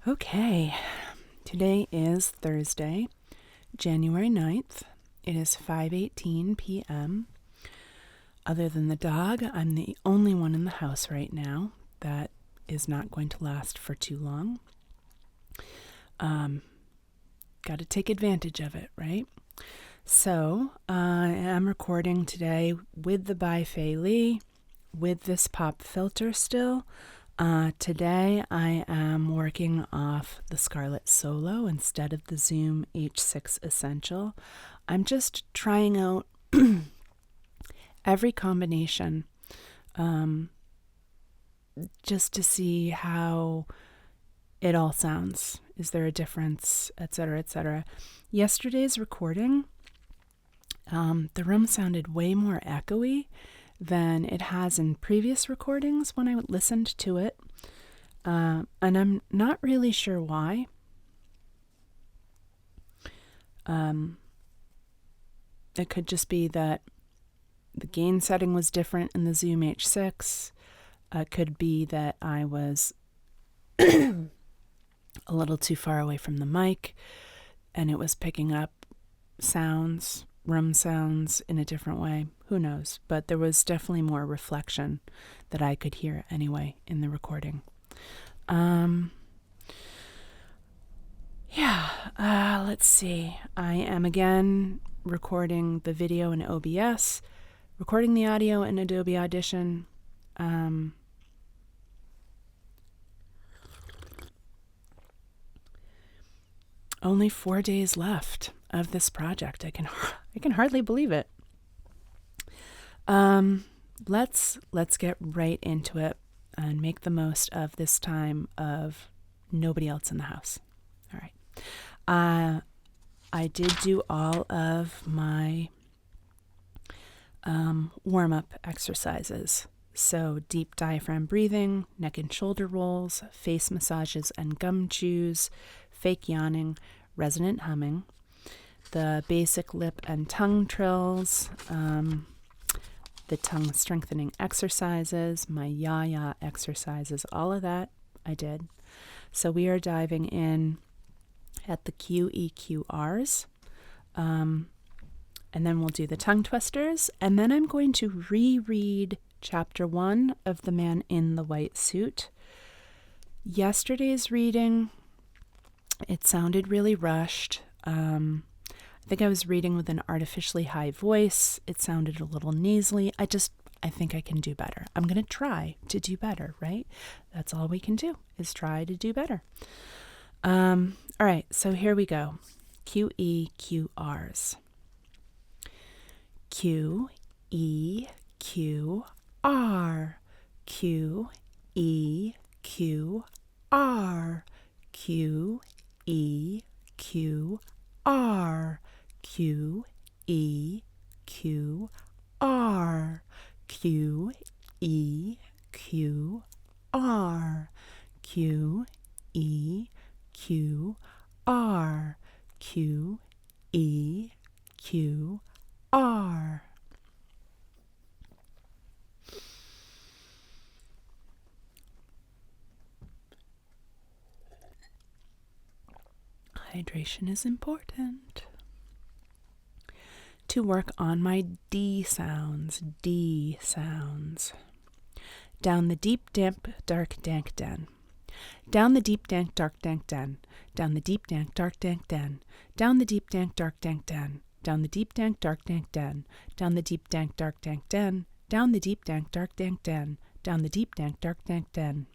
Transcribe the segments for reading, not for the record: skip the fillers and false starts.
Okay, today is Thursday, January 9th. It is 5:18 p.m. Other than the dog, I'm the only one in the house right now. That is not going to last for too long. Got to take advantage of it, right? So, I am recording today with the Bi-Fa with this pop filter still. Today I am working off the Scarlett Solo instead of the Zoom H6 Essential. I'm just trying out every combination just to see how it all sounds. Is there a difference, etc., etc. Yesterday's recording, the room sounded way more echoey than it has in previous recordings when I listened to it. And I'm not really sure why. It could just be that the gain setting was different in the Zoom H6. It could be that I was a little too far away from the mic and it was picking up sounds, room sounds in a different way. Who knows? But there was definitely more reflection that I could hear anyway in the recording. Let's see. I am again recording the video in OBS, recording the audio in Adobe Audition. Only 4 days left of this project. I can hardly believe it. Let's get right into it and make the most of this time of nobody else in the house. All right. I did do all of my warm-up exercises. So deep diaphragm breathing, neck and shoulder rolls, face massages and gum chews, fake yawning, resonant humming, the basic lip and tongue trills, the tongue strengthening exercises, my ya exercises, all of that I did. So we are diving in at the QEQRs, and then we'll do the tongue twisters, and then I'm going to reread Chapter 1 of The Man in the White Suit. Yesterday's reading, it sounded really rushed. I think I was reading with an artificially high voice. It sounded a little nasally. I think I can do better. I'm going to try to do better, right? That's all we can do is try to do better. All right, so here we go. QEQRs. QEQR. QEQR. QEQR. QEQR. QEQR. QEQR. QEQR. Hydration is important. To work on my D sounds. Down the deep, damp, dark, dank den. Down the deep, dank, dark, dank den. Down the deep, dank, dark, dank den. Down the deep, dank, dark, dank den. Down the deep, dank, dark, dank den. Down the deep, dank, dark, dank den. Down the deep, dank, dark, dank den. Down the deep, dank, dark, dank den.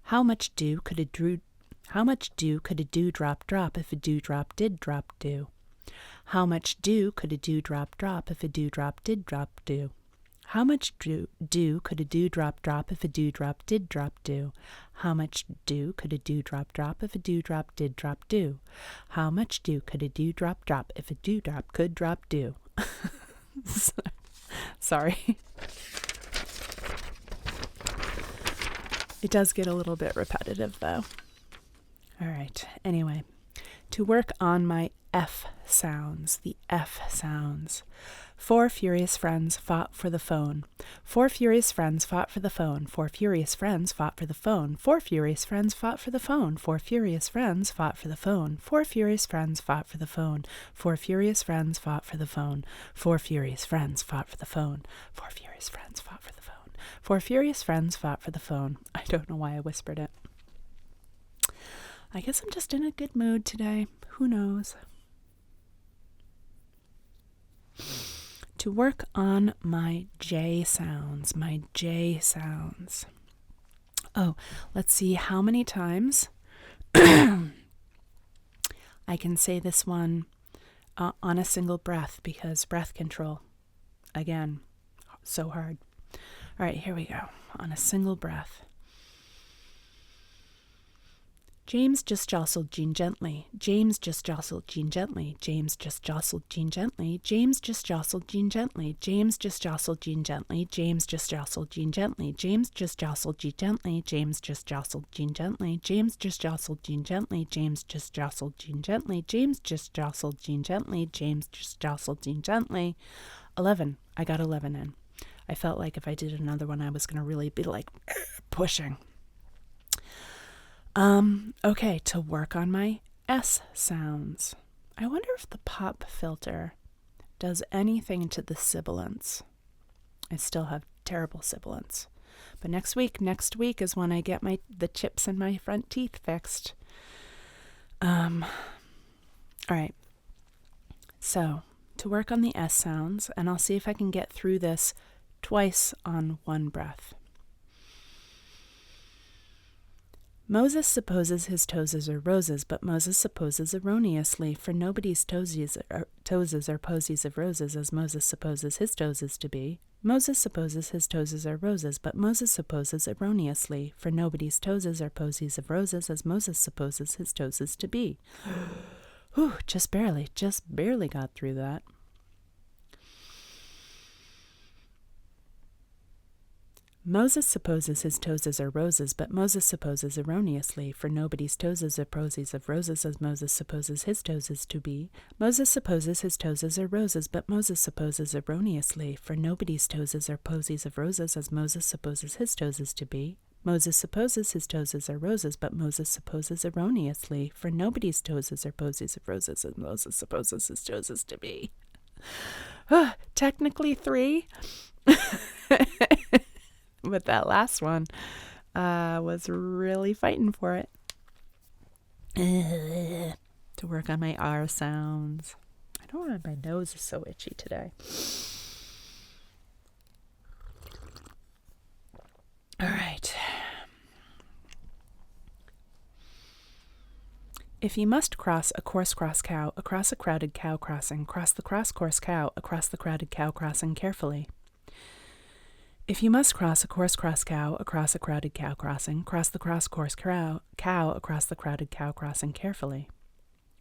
How much dew could a dewdrop drop if a dewdrop did drop dew? How much dew could a dewdrop drop if a dewdrop did drop dew? How much dew could a dewdrop drop if a dewdrop did drop dew? How much dew could a dewdrop drop if a dewdrop did drop dew? How much dew could a dewdrop drop if a dewdrop could drop dew? Sorry. It does get a little bit repetitive though. All right, anyway, to work on my F sounds, the F sounds. Four furious friends fought for the phone. Four furious friends fought for the phone. Four furious friends fought for the phone. Four furious friends fought for the phone. Four furious friends fought for the phone. Four furious friends fought for the phone. Four furious friends fought for the phone. Four furious friends fought for the phone. Four furious friends fought for the phone. Four furious friends fought for the phone. I don't know why I whispered it. I guess I'm just in a good mood today. Who knows? To work on my J sounds, Oh, let's see how many times I can say this one on a single breath, because breath control, again, so hard. All right, here we go. On a single breath. James just jostled Jean gently. James just jostled Jean gently. James just jostled Jean gently. James just jostled Jean gently. James just jostled Jean gently. James just jostled Jean gently. James just jostled Jean gently. James just jostled Jean gently. James just jostled Jean gently. James just jostled Jean gently. James just jostled Jean gently. James just jostled Jean gently. 11. I got 11 in. I felt like if I did another one, I was going to really be like pushing. Okay, to work on my S sounds. I wonder if the pop filter does anything to the sibilants. I still have terrible sibilants. But next week is when I get the chips in my front teeth fixed. All right. So, to work on the S sounds, and I'll see if I can get through this twice on one breath. Moses supposes his toes are roses, but Moses supposes erroneously, for nobody's toesies are posies of roses, as Moses supposes his toes to be. Moses supposes his toes are roses, but Moses supposes erroneously, for nobody's toes are posies of roses, as Moses supposes his toes to be. Whew, just barely got through that. Moses supposes his toes are roses, but Moses supposes erroneously, for nobody's toes are posies of roses, as Moses supposes his toes to be. Moses supposes his toes are roses, but Moses supposes erroneously, for nobody's toes are posies of roses, as Moses supposes his toes to be. Moses supposes his toes are roses, but Moses supposes erroneously, for nobody's toes are posies of roses, as Moses supposes his toes to be. Technically 3. But that last one was really fighting for it. To work on my R sounds. I don't know why my nose is so itchy today. All right. If you must cross a course-cross cow across a crowded cow crossing, cross the cross-course cow across the crowded cow crossing carefully. If you must cross a course-cross cow across a crowded cow crossing, cross the cross-course cow across the crowded cow crossing carefully.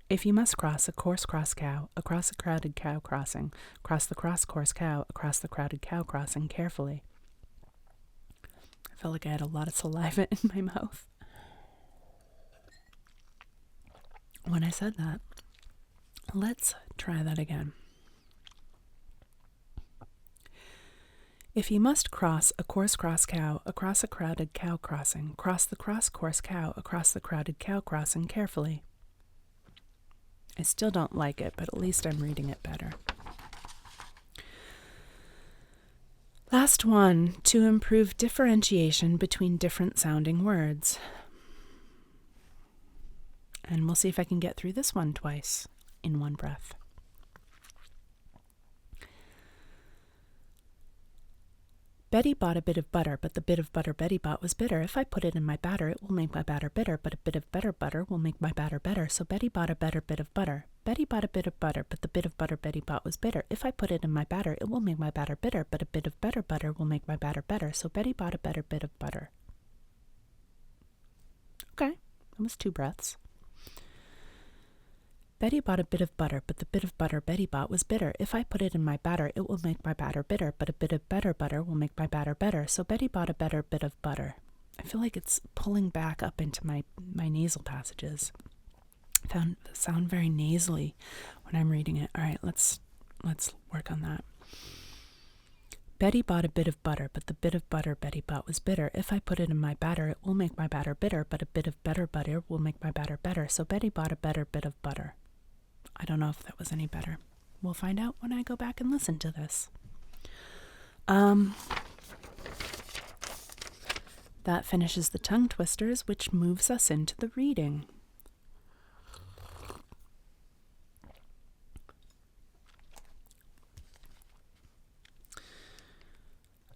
If you must cross a course-cross cow across a crowded cow crossing, cross the cross-course cow across the crowded cow crossing carefully. I felt like I had a lot of saliva in my mouth when I said that. Let's try that again. If you must cross a course-cross cow across a crowded cow crossing, cross the cross-course cow across the crowded cow crossing carefully. I still don't like it, but at least I'm reading it better. Last one, to improve differentiation between different sounding words. And we'll see if I can get through this one twice in one breath. Betty bought a bit of butter, but the bit of butter Betty bought was bitter. If I put it in my batter, it will make my batter bitter, but a bit of better butter will make my batter better. So Betty bought a better bit of butter. Betty bought a bit of butter, but the bit of butter Betty bought was bitter. If I put it in my batter, it will make my batter bitter, but a bit of better butter will make my batter better. So Betty bought a better bit of butter. Okay, that was 2 breaths. Betty bought a bit of butter, but the bit of butter Betty bought was bitter. If I put it in my batter, it will make my batter bitter, but a bit of better butter will make my batter better. So Betty bought a better bit of butter. I feel like it's pulling back up into my nasal passages. I sound very nasally when I'm reading it. All right, let's work on that. Betty bought a bit of butter, but the bit of butter Betty bought was bitter. If I put it in my batter, it will make my batter bitter, but a bit of better butter will make my batter better. So Betty bought a better bit of butter. I don't know if that was any better. We'll find out when I go back and listen to this. That finishes the tongue twisters, which moves us into the reading.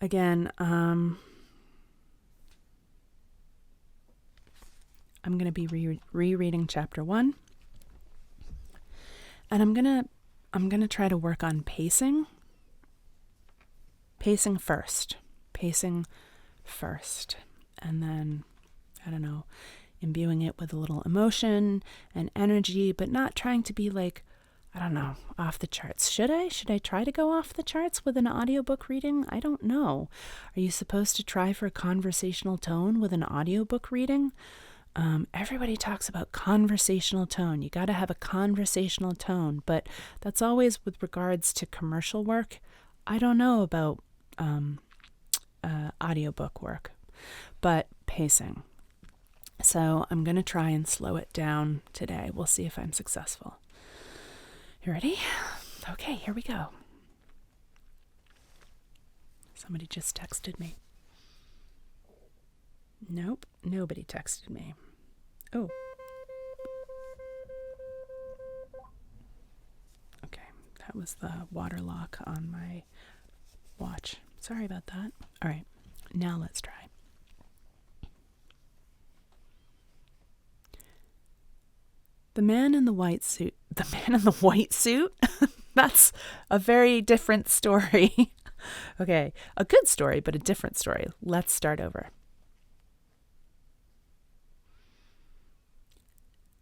Again, I'm going to be rereading chapter 1, and I'm going to try to work on pacing first, and then, I don't know, imbuing it with a little emotion and energy, but not trying to be like, I don't know, off the charts. Should I try to go off the charts with an audiobook reading? I don't know. Are you supposed to try for a conversational tone with an audiobook reading? Everybody talks about conversational tone. You got to have a conversational tone, but that's always with regards to commercial work. I don't know about audiobook work, but pacing. So I'm going to try and slow it down today. We'll see if I'm successful. You ready? Okay, here we go. Somebody just texted me. Nope, nobody texted me. Oh. Okay, that was the water lock on my watch. Sorry about that. All right, now let's try. The man in the white suit. The man in the white suit? That's a very different story. Okay, a good story, but a different story. Let's start over.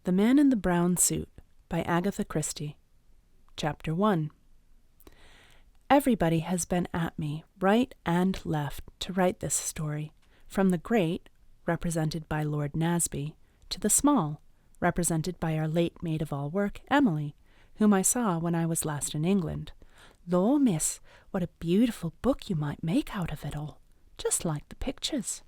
The Man in the Brown Suit by Agatha Christie. Chapter 1. Everybody has been at me, right and left, to write this story, from the great, represented by Lord Nasby, to the small, represented by our late maid-of-all-work, Emily, whom I saw when I was last in England. Lor, miss, what a beautiful book you might make out of it all, just like the pictures.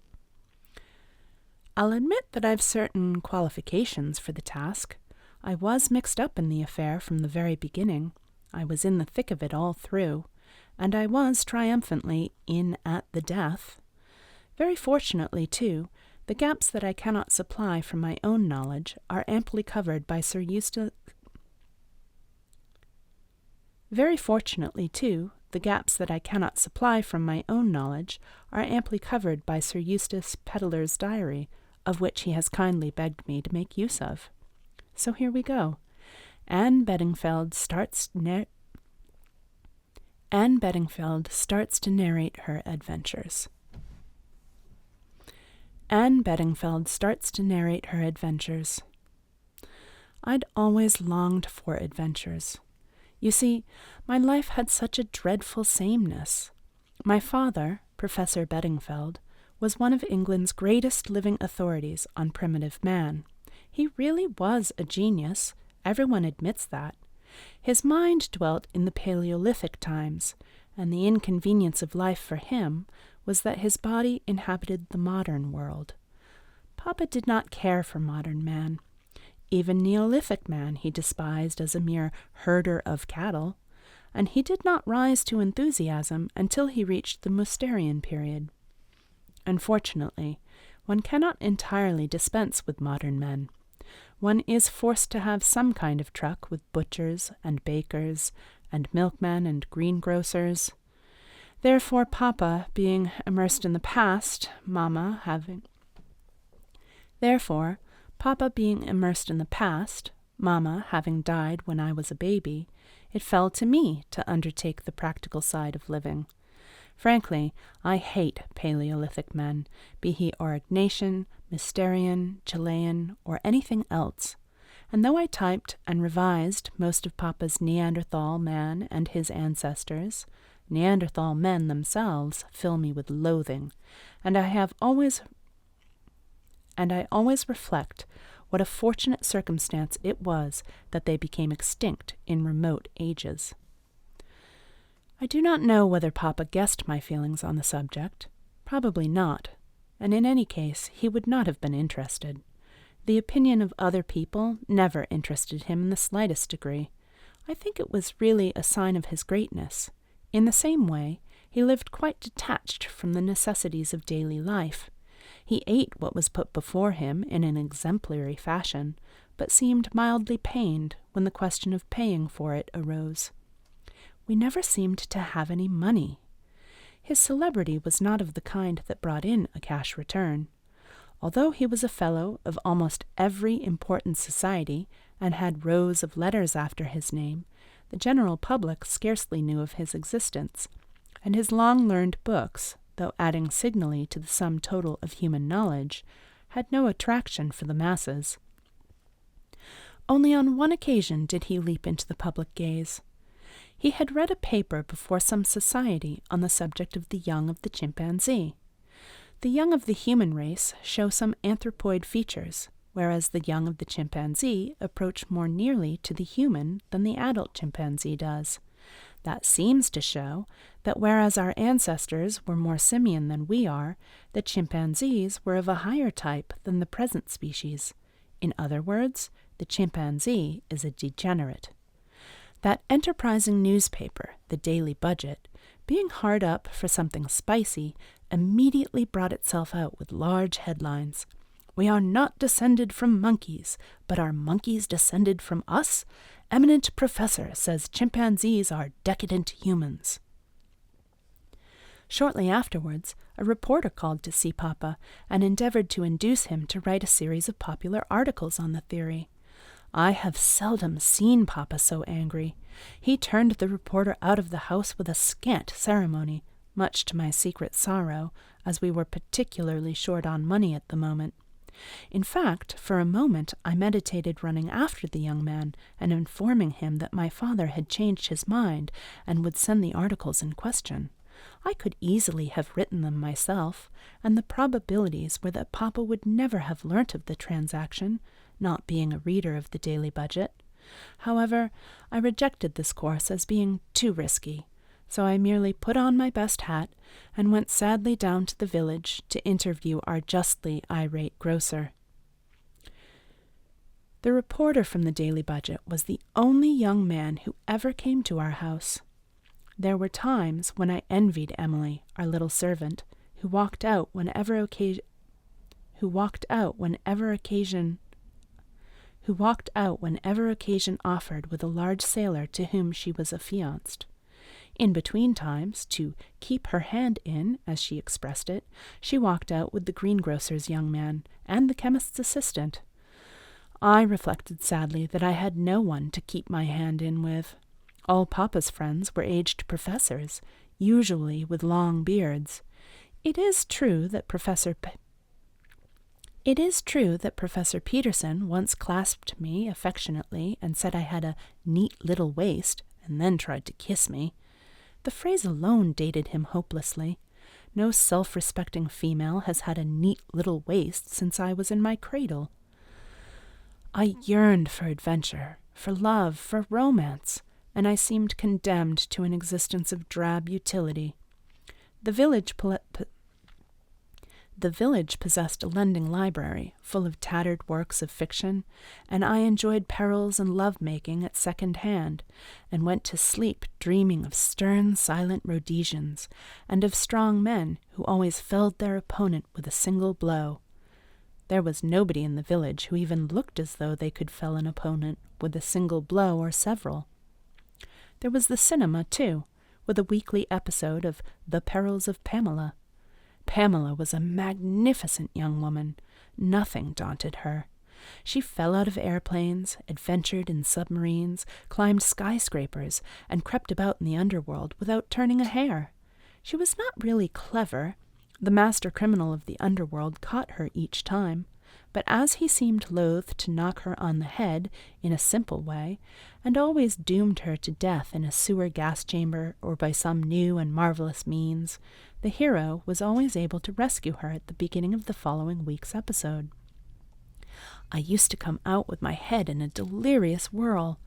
I'll admit that I've certain qualifications for the task. I was mixed up in the affair from the very beginning. I was in the thick of it all through, and I was triumphantly in at the death. Very fortunately, too, the gaps that I cannot supply from my own knowledge are amply covered by Sir Eustace. Very fortunately, too, the gaps that I cannot supply from my own knowledge are amply covered by Sir Eustace Pedler's diary, of which he has kindly begged me to make use of. So here we go. Anne Bedingfeld starts to narrate her adventures. Anne Bedingfeld starts to narrate her adventures. I'd always longed for adventures. You see, my life had such a dreadful sameness. My father, Professor Bedingfeld, was one of England's greatest living authorities on primitive man. He really was a genius. Everyone admits that. His mind dwelt in the Paleolithic times, and the inconvenience of life for him was that his body inhabited the modern world. Papa did not care for modern man. Even Neolithic man he despised as a mere herder of cattle, and he did not rise to enthusiasm until he reached the Mousterian period. Unfortunately, one cannot entirely dispense with modern men. One is forced to have some kind of truck with butchers and bakers and milkmen and greengrocers. Therefore, Papa being immersed in the past, Mamma having died when I was a baby, it fell to me to undertake the practical side of living. Frankly, I hate Paleolithic men, be he Aurignacian, Mousterian, Chilean, or anything else. And though I typed and revised most of Papa's Neanderthal man and his ancestors, Neanderthal men themselves fill me with loathing, and I always reflect what a fortunate circumstance it was that they became extinct in remote ages. I do not know whether Papa guessed my feelings on the subject. Probably not, and in any case he would not have been interested. The opinion of other people never interested him in the slightest degree. I think it was really a sign of his greatness. In the same way, he lived quite detached from the necessities of daily life. He ate what was put before him in an exemplary fashion, but seemed mildly pained when the question of paying for it arose. We never seemed to have any money. His celebrity was not of the kind that brought in a cash return. Although he was a fellow of almost every important society and had rows of letters after his name, the general public scarcely knew of his existence, and his long-learned books, though adding signally to the sum total of human knowledge, had no attraction for the masses. Only on one occasion did he leap into the public gaze. He had read a paper before some society on the subject of the young of the chimpanzee. The young of the human race show some anthropoid features, whereas the young of the chimpanzee approach more nearly to the human than the adult chimpanzee does. That seems to show that whereas our ancestors were more simian than we are, the chimpanzees were of a higher type than the present species. In other words, the chimpanzee is a degenerate. That enterprising newspaper, the Daily Budget, being hard up for something spicy, immediately brought itself out with large headlines. "We are not descended from monkeys, but are monkeys descended from us? Eminent professor says chimpanzees are decadent humans." Shortly afterwards, a reporter called to see Papa and endeavored to induce him to write a series of popular articles on the theory. I have seldom seen Papa so angry. He turned the reporter out of the house with a scant ceremony, much to my secret sorrow, as we were particularly short on money at the moment. In fact, for a moment I meditated running after the young man and informing him that my father had changed his mind and would send the articles in question. I could easily have written them myself, and the probabilities were that Papa would never have learnt of the transaction, not being a reader of the Daily Budget. However, I rejected this course as being too risky, so I merely put on my best hat and went sadly down to the village to interview our justly irate grocer. The reporter from the Daily Budget was the only young man who ever came to our house. There were times when I envied Emily, our little servant, who walked out whenever occasion offered with a large sailor to whom she was affianced. In between times, to keep her hand in, as she expressed it, she walked out with the greengrocer's young man and the chemist's assistant. I reflected sadly that I had no one to keep my hand in with. All Papa's friends were aged professors, usually with long beards. It is true that Professor Peterson once clasped me affectionately and said I had a neat little waist, and then tried to kiss me. The phrase alone dated him hopelessly. No self-respecting female has had a neat little waist since I was in my cradle. I yearned for adventure, for love, for romance, and I seemed condemned to an existence of drab utility. The village possessed a lending library full of tattered works of fiction, and I enjoyed perils and love-making at second hand, and went to sleep dreaming of stern, silent Rhodesians, and of strong men who always felled their opponent with a single blow. There was nobody in the village who even looked as though they could fell an opponent with a single blow or several. There was the cinema, too, with a weekly episode of The Perils of Pamela. Pamela was a magnificent young woman. Nothing daunted her. She fell out of airplanes, adventured in submarines, climbed skyscrapers, and crept about in the underworld without turning a hair. She was not really clever. The master criminal of the underworld caught her each time, but as he seemed loath to knock her on the head in a simple way, and always doomed her to death in a sewer gas chamber or by some new and marvelous means, the hero was always able to rescue her at the beginning of the following week's episode. I used to come out with my head in a delirious whirl,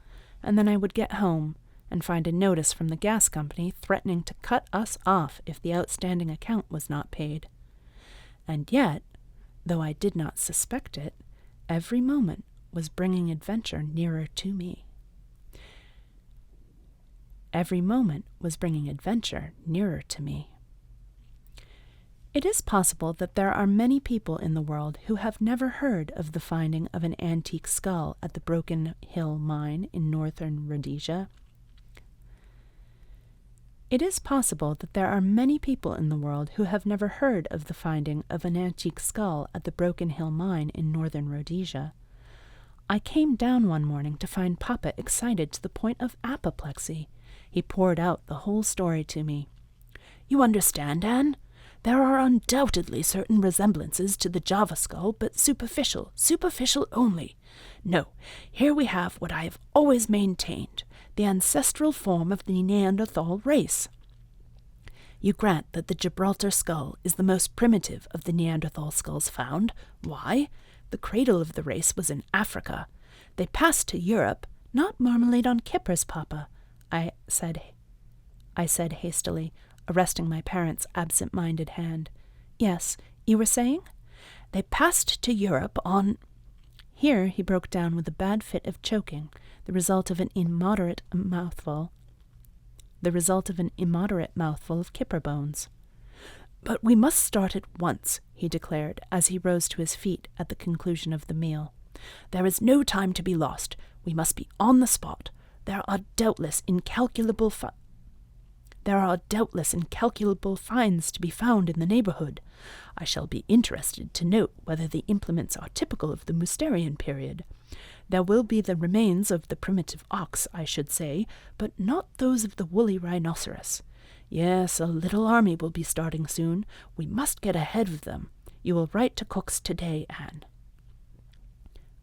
and then I would get home, and find a notice from the gas company threatening to cut us off if the outstanding account was not paid. And yet, though I did not suspect it, every moment was bringing adventure nearer to me. Every moment was bringing adventure nearer to me. It is possible that there are many people in the world who have never heard of the finding of an antique skull at the Broken Hill mine in northern Rhodesia. It is possible that there are many people in the world who have never heard of the finding of an antique skull at the Broken Hill mine in northern Rhodesia. I came down one morning to find Papa excited to the point of apoplexy. He poured out the whole story to me. "You understand, Anne? There are undoubtedly certain resemblances to the Java skull, but superficial only. No, here we have what I have always maintained, the ancestral form of the Neanderthal race. You grant that the Gibraltar skull is the most primitive of the Neanderthal skulls found. Why? The cradle of the race was in Africa. They passed to Europe, not marmalade on kippers, Papa," I said hastily, arresting my parents' absent-minded hand. "Yes, you were saying?" "They passed to Europe on—" Here he broke down with a bad fit of choking, the result of an immoderate mouthful of kipper bones. "But we must start at once," he declared, as he rose to his feet at the conclusion of the meal. "There is no time to be lost. We must be on the spot. There are doubtless incalculable finds to be found in the neighborhood. I shall be interested to note whether the implements are typical of the Mousterian period. There will be the remains of the primitive ox, I should say, but not those of the woolly rhinoceros. Yes, a little army will be starting soon. We must get ahead of them. You will write to Cook's today, Anne."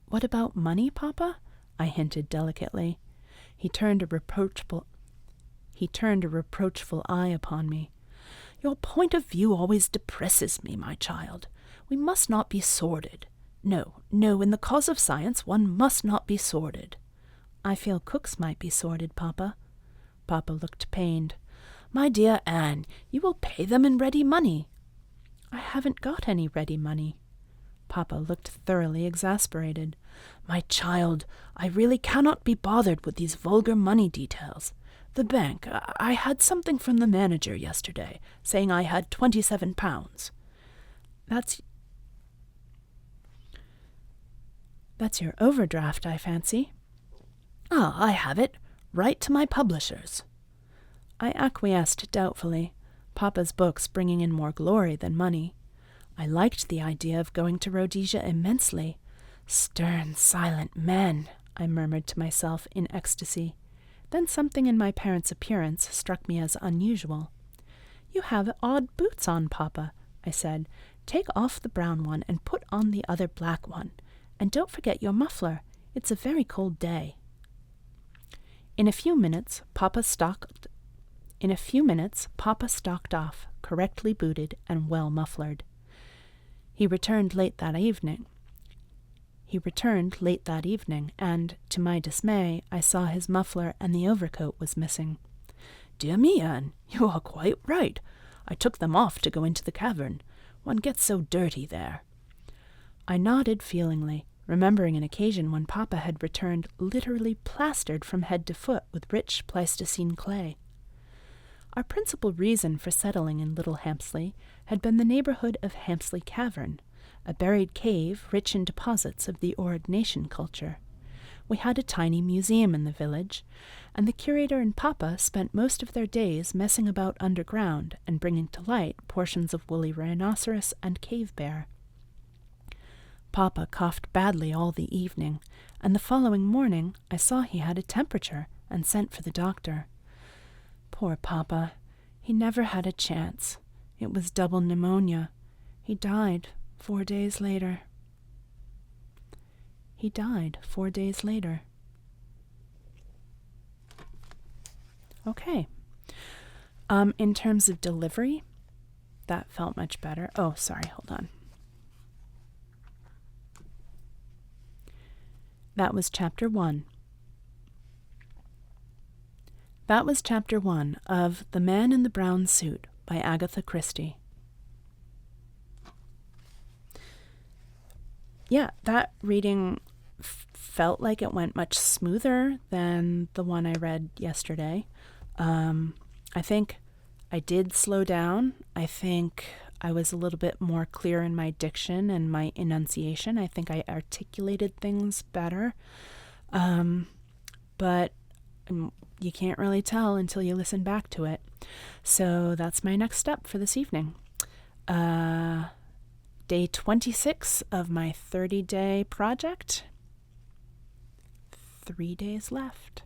"What about money, Papa?" I hinted delicately. He turned a reproachful eye upon me. "Your point of view always depresses me, my child. We must not be sordid. No, in the cause of science one must not be sordid." "I feel Cook's might be sordid, Papa." Papa looked pained. "My dear Anne, you will pay them in ready money." "I haven't got any ready money." Papa looked thoroughly exasperated. "My child, I really cannot be bothered with these vulgar money details. The bank, I had something from the manager yesterday, saying I had £27. That's your overdraft, I fancy." "Ah, I have it. Write to my publishers." I acquiesced doubtfully, Papa's books bringing in more glory than money. I liked the idea of going to Rhodesia immensely. "Stern, silent men," I murmured to myself in ecstasy. Then something in my parents' appearance struck me as unusual. "You have odd boots on, Papa," I said. "Take off the brown one and put on the other black one. And don't forget your muffler. It's a very cold day." In a few minutes, Papa stalked off, correctly booted and well mufflered. He returned late that evening, and, to my dismay, I saw his muffler and the overcoat was missing. "Dear me, Anne, you are quite right. I took them off to go into the cavern. One gets so dirty there." I nodded feelingly, remembering an occasion when Papa had returned literally plastered from head to foot with rich Pleistocene clay. Our principal reason for settling in Little Hampsley had been the neighborhood of Hampsley Cavern, a buried cave rich in deposits of the Aurignacian culture. We had a tiny museum in the village, and the curator and Papa spent most of their days messing about underground and bringing to light portions of woolly rhinoceros and cave bear. Papa coughed badly all the evening, and the following morning I saw he had a temperature and sent for the doctor. Poor Papa, he never had a chance. It was double pneumonia. He died 4 days later. Okay. In terms of delivery, that felt much better. Oh, sorry, hold on. That was Chapter 1. that was chapter 1 of The Man in the Brown Suit by Agatha Christie. Yeah, that reading felt like it went much smoother than the one I read yesterday. I think I did slow down. I think I was a little bit more clear in my diction and my enunciation. I think I articulated things better. But you can't really tell until you listen back to it. So that's my next step for this evening. Day 26 of my 30-day project. 3 days left.